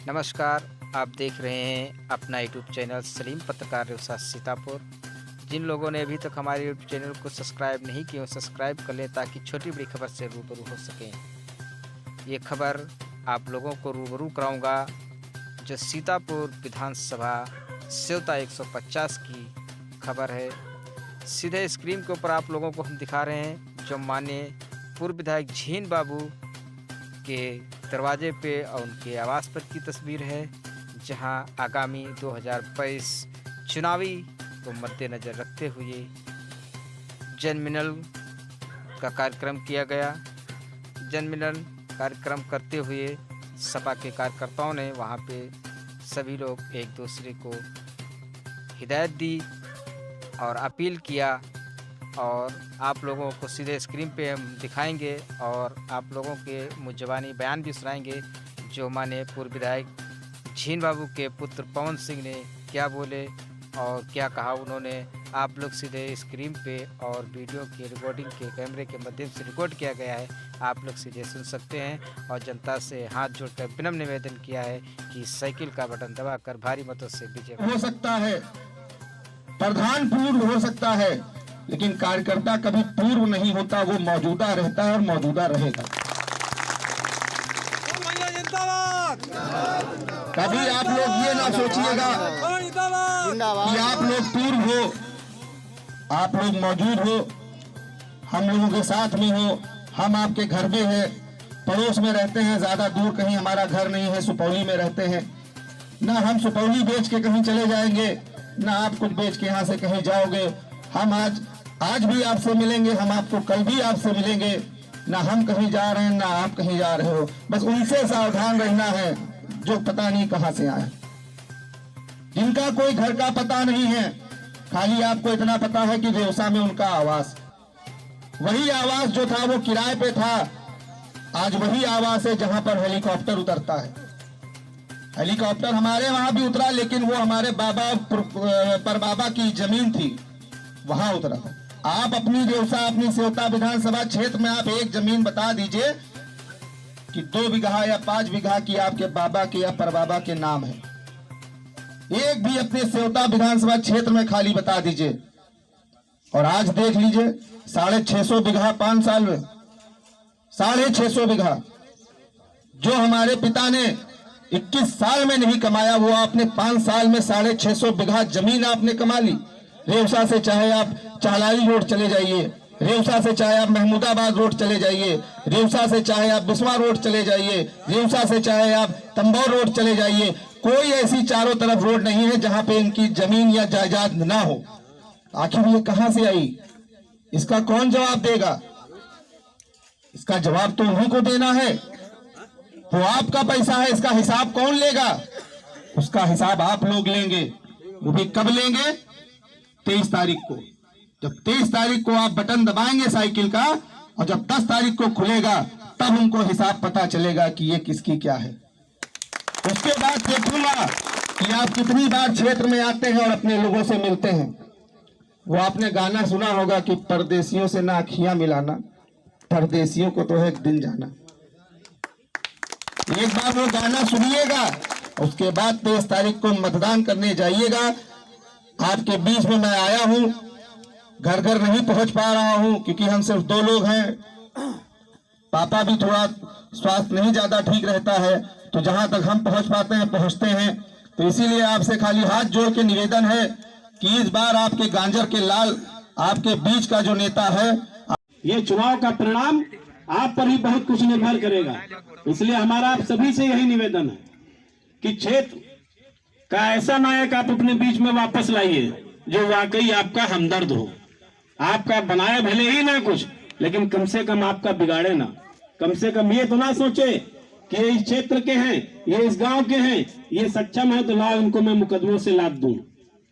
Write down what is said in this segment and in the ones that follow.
नमस्कार। आप देख रहे हैं अपना यूट्यूब चैनल सलीम पत्रकार रेवसा सीतापुर। जिन लोगों ने अभी तक हमारे यूट्यूब चैनल को सब्सक्राइब नहीं किया सब्सक्राइब कर लें ताकि छोटी बड़ी खबर से रूबरू हो सकें। ये खबर आप लोगों को रूबरू कराऊंगा जो सीतापुर विधानसभा सेवता 150 की खबर है। सीधे स्क्रीन के ऊपर आप लोगों को हम दिखा रहे हैं जो माननीय पूर्व विधायक झीन बाबू के दरवाजे पे और उनके आवास पर की तस्वीर है, जहां आगामी 2022 चुनावी को मद्देनज़र रखते हुए जनमिलन का कार्यक्रम किया गया। जनमिलन कार्यक्रम करते हुए सपा के कार्यकर्ताओं ने वहां पे सभी लोग एक दूसरे को हिदायत दी और अपील किया, और आप लोगों को सीधे स्क्रीन पे हम दिखाएंगे और आप लोगों के मुँह-ज़बानी बयान भी सुनाएंगे जो माननीय पूर्व विधायक झीन बाबू के पुत्र पवन सिंह ने क्या बोले और क्या कहा उन्होंने। आप लोग सीधे स्क्रीन पे और वीडियो की रिकॉर्डिंग के कैमरे के माध्यम से रिकॉर्ड किया गया है, आप लोग सीधे सुन सकते हैं। और जनता से हाथ जोड़कर विनम्र निवेदन किया है कि साइकिल का बटन दबाकर भारी मतों से विजय हो सकता है, प्रधान पूर्व हो सकता है, लेकिन कार्यकर्ता कभी पूर्व नहीं होता, वो मौजूदा रहता है और मौजूदा रहेगा। कभी आप लोग ये ना सोचिएगा कि आप लोग पूर्व हो, आप लोग मौजूद हो, हम लोगों के साथ में हो, हम आपके घर में हैं, पड़ोस में रहते हैं, ज्यादा दूर कहीं हमारा घर नहीं है, सुपौली में रहते हैं। ना हम सुपौली बेच के कहीं चले जाएंगे, ना आप कुछ बेच के यहाँ से कहीं जाओगे। हम आज भी आपसे मिलेंगे, हम आपको कल भी आपसे मिलेंगे। ना हम कहीं जा रहे हैं ना आप कहीं जा रहे हो, बस उनसे सावधान रहना है जो पता नहीं कहां से आए, जिनका कोई घर का पता नहीं है। खाली आपको इतना पता है कि रेवसा में उनका आवास, वही आवास जो था वो किराए पे था, आज वही आवास है जहां पर हेलीकॉप्टर उतरता है। हेलीकॉप्टर हमारे वहां भी उतरा, लेकिन वो हमारे बाबा परबाबा की जमीन थी, वहां उतरा था। आप अपनी रेवसा, अपनी सेवता विधानसभा क्षेत्र में आप एक जमीन बता दीजिए कि 2 बीघा या 5 बीघा की आपके बाबा के या परबाबा के नाम है। एक भी अपने सेवता विधानसभा क्षेत्र में खाली बता दीजिए। और आज देख लीजिए 650 बीघा 5 साल में, 650 बीघा जो हमारे पिता ने 21 साल में नहीं कमाया, वो आपने 5 साल में 650 बीघा जमीन आपने कमा ली। रेवसा से चाहे आप चालाली रोड चले जाइए, रेवसा से चाहे आप महमूदाबाद रोड चले जाइए, रेवसा से चाहे आप बिस्वा रोड चले जाइए, रेवसा से चाहे आप तंबौर रोड चले जाइए, कोई ऐसी चारों तरफ रोड नहीं है जहां पे इनकी जमीन या जायदाद ना हो। आखिर ये कहां से आई, इसका कौन जवाब देगा? इसका जवाब तो उन्हीं को देना है। वो आपका पैसा है, इसका हिसाब कौन लेगा? उसका हिसाब आप लोग लेंगे। वो भी कब लेंगे? 23 तारीख को। जब 23 तारीख को आप बटन दबाएंगे साइकिल का, और जब 10 तारीख को खुलेगा तब उनको हिसाब पता चलेगा कि ये किसकी क्या है। उसके बाद देखूंगा कि आप कितनी बार क्षेत्र में आते हैं और अपने लोगों से मिलते हैं। वो आपने गाना सुना होगा कि परदेसियों से ना अखियां मिलाना, परदेसियों को तो है एक दिन जाना। एक बार वो गाना सुनिएगा, उसके बाद 23 तारीख को मतदान करने जाइएगा। आपके बीच में मैं आया हूं, घर घर नहीं पहुंच पा रहा हूं क्योंकि हम सिर्फ 2 लोग हैं। पापा भी थोड़ा स्वास्थ्य नहीं ज्यादा ठीक रहता है, तो जहां तक हम पहुंच पाते हैं पहुंचते हैं। तो इसीलिए आपसे खाली हाथ जोड़ के निवेदन है कि इस बार आपके गांजर के लाल, आपके बीच का जो नेता है, ये चुनाव का परिणाम आप पर ही बहुत कुछ निर्भर करेगा। इसलिए हमारा आप सभी से यही निवेदन है कि क्षेत्र का ऐसा नायक आप अपने बीच में वापस लाइए जो वाकई आपका हमदर्द हो। आपका बनाए भले ही ना कुछ, लेकिन कम से कम आपका बिगाड़े ना। कम से कम ये तो ना सोचे कि ये इस क्षेत्र के हैं, ये इस गांव के हैं, ये सक्षम है तो लाओ इनको मैं मुकदमों से लाद दूं।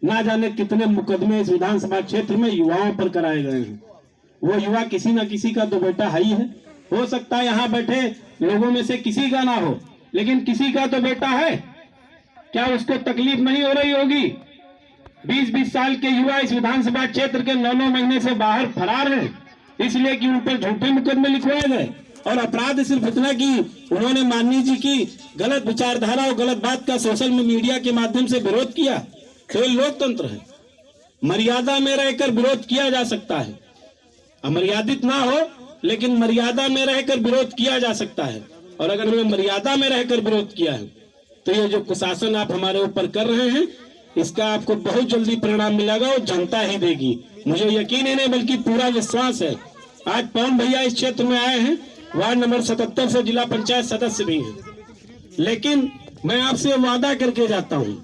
ना जाने कितने मुकदमे इस विधानसभा क्षेत्र में युवाओं पर कराए गए हैं। वो युवा किसी ना किसी का तो बेटा है ही है। हो सकता है यहाँ बैठे लोगों में से किसी का ना हो, लेकिन किसी का तो बेटा है। क्या उसको तकलीफ नहीं हो रही होगी? 20-20 साल के युवा इस विधानसभा क्षेत्र के 9-9 महीने से बाहर फरार हैं, इसलिए कि उन पर झूठे मुकदमे लिखवाए गए। और अपराध सिर्फ इतना कि उन्होंने माननीय जी की गलत विचारधारा और गलत बात का सोशल मीडिया के माध्यम से विरोध किया, तो ये लोकतंत्र है। मर्यादा में रहकर विरोध किया जा सकता है, अमर्यादित ना हो लेकिन मर्यादा में रहकर विरोध किया जा सकता है। और अगर हमने मर्यादा में रहकर विरोध किया है तो ये जो कुशासन आप हमारे ऊपर कर रहे हैं, इसका आपको बहुत जल्दी परिणाम मिलेगा और जनता ही देगी। मुझे यकीन ही नहीं बल्कि पूरा विश्वास है। आज पवन भैया इस क्षेत्र में आए हैं, वार्ड नंबर 77 से जिला पंचायत सदस्य भी हैं, लेकिन मैं आपसे वादा करके जाता हूं,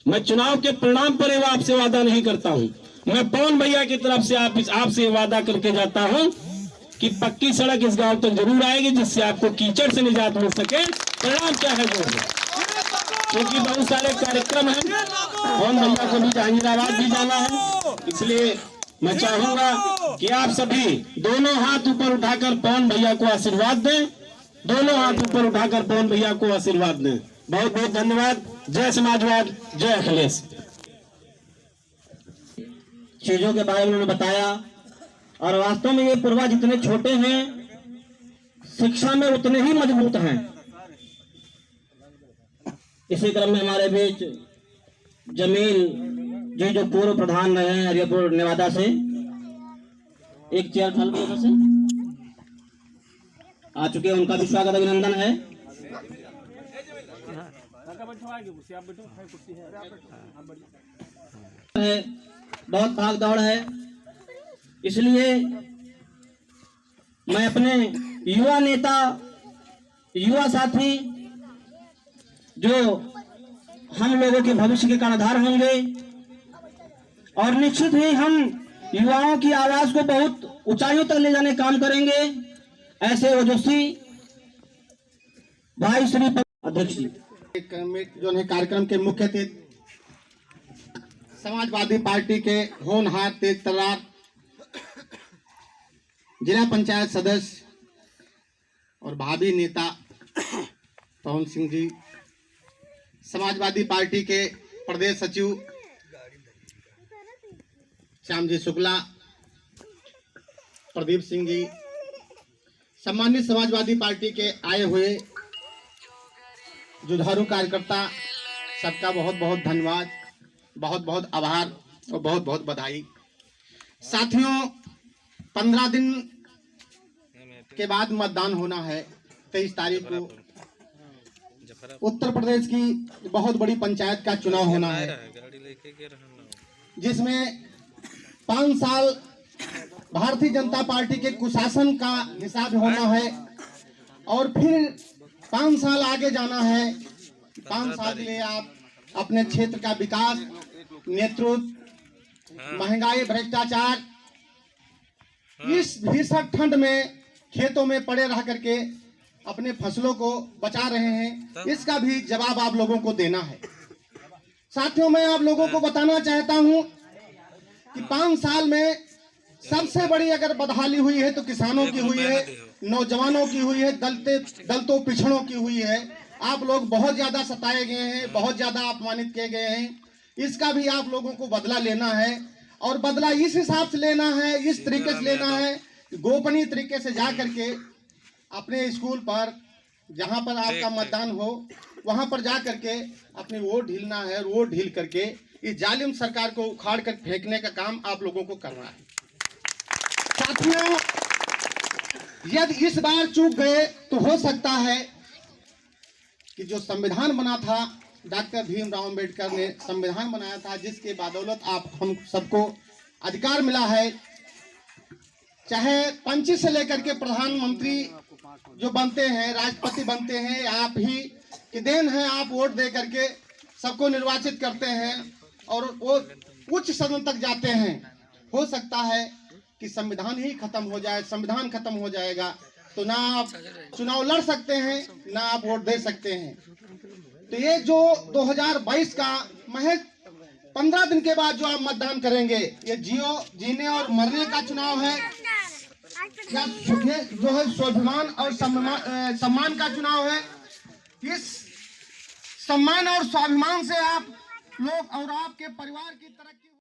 मैं चुनाव के परिणाम पर आपसे वादा नहीं करता हूं। मैं पवन भैया की तरफ से आपसे वादा करके जाता हूं कि पक्की सड़क इस गांव तक जरूर आएगी, जिससे आपको कीचड़ से निजात मिल सके। परिणाम क्या है वो, क्योंकि बहुत सारे कार्यक्रम हैं, पवन भैया को भी जहांगीराबाद भी जाना है, इसलिए मैं चाहूंगा कि आप सभी दोनों हाथ ऊपर उठाकर पवन भैया को आशीर्वाद दें, दोनों हाथ ऊपर उठाकर पवन भैया को आशीर्वाद दें। बहुत बहुत धन्यवाद। जय समाजवाद, जय अखिलेश। चीजों के बारे में उन्होंने बताया और वास्तव में ये पूर्वा जितने छोटे हैं शिक्षा में उतने ही मजबूत हैं। इसी क्रम में हमारे बीच जमील जी जो पूर्व प्रधान रहे हैं हरियापुर नेवादा से, एक चेयर उधर से आ चुके हैं, उनका भी स्वागत अभिनंदन है। बहुत भाग दौड़ है, इसलिए मैं अपने युवा नेता, युवा साथी जो हम लोगों के भविष्य के कर्णधार होंगे और निश्चित ही हम युवाओं की आवाज को बहुत ऊंचाइयों तक ले जाने काम करेंगे, ऐसे ओजस्वी भाई श्री अध्यक्ष जी जो है कार्यक्रम के मुख्य अतिथि समाजवादी पार्टी के होनहार तेज तर्रार जिला पंचायत सदस्य और भावी नेता पवन सिंह जी, समाजवादी पार्टी के प्रदेश सचिव श्याम जी शुक्ला, प्रदीप सिंह जी, सम्मानित समाजवादी पार्टी के आए हुए जुझारू कार्यकर्ता, सबका बहुत बहुत धन्यवाद, बहुत बहुत आभार और बहुत बहुत बधाई। साथियों, 15 दिन के बाद मतदान होना है। 23 तारीख को उत्तर प्रदेश की बहुत बड़ी पंचायत का चुनाव होना है, जिसमें 5 साल भारतीय जनता पार्टी के कुशासन का हिसाब होना है और फिर 5 साल आगे जाना है। 5 साल के लिए आप अपने क्षेत्र का विकास, नेतृत्व, महंगाई, भ्रष्टाचार, इस भीषण ठंड में खेतों में पड़े रह करके अपने फसलों को बचा रहे हैं, इसका भी जवाब आप लोगों को देना है। साथियों, मैं आप लोगों को बताना चाहता हूं कि 5 साल में सबसे बड़ी अगर बदहाली हुई है तो किसानों की हुई है, नौजवानों की हुई है, दलितों पिछड़ों की हुई है। आप लोग बहुत ज्यादा सताए गए हैं, बहुत ज्यादा अपमानित किए गए हैं, इसका भी आप लोगों को बदला लेना है। और बदला इस हिसाब से लेना है, इस तरीके से लेना है, गोपनीय तरीके से जा करके अपने स्कूल पर जहां पर आपका मतदान हो वहां पर जा करके अपनी वोट ढीलना है। वोट ढील करके इस जालिम सरकार को उखाड़ कर फेंकने का काम आप लोगों को करना है। साथियों, यदि इस बार चूक गए तो हो सकता है कि जो संविधान बना था, डॉक्टर भीमराव अंबेडकर ने संविधान बनाया था, जिसके बदौलत आप हम सबको अधिकार मिला है, चाहे पंच से लेकर के प्रधानमंत्री जो बनते हैं, राष्ट्रपति बनते हैं, आप ही की देन है। आप वोट दे करके सबको निर्वाचित करते हैं और वो उच्च सदन तक जाते हैं। हो सकता है कि संविधान ही खत्म हो जाए, संविधान खत्म हो जाएगा तो ना आप चुनाव लड़ सकते हैं, ना आप वोट दे सकते हैं। तो ये जो 2022 का महज 15 दिन के बाद जो आप मतदान करेंगे, ये जीने और मरने का चुनाव है, या जो है स्वाभिमान और सम्मान का चुनाव है। इस सम्मान और स्वाभिमान से आप लोग और आपके परिवार की तरक्की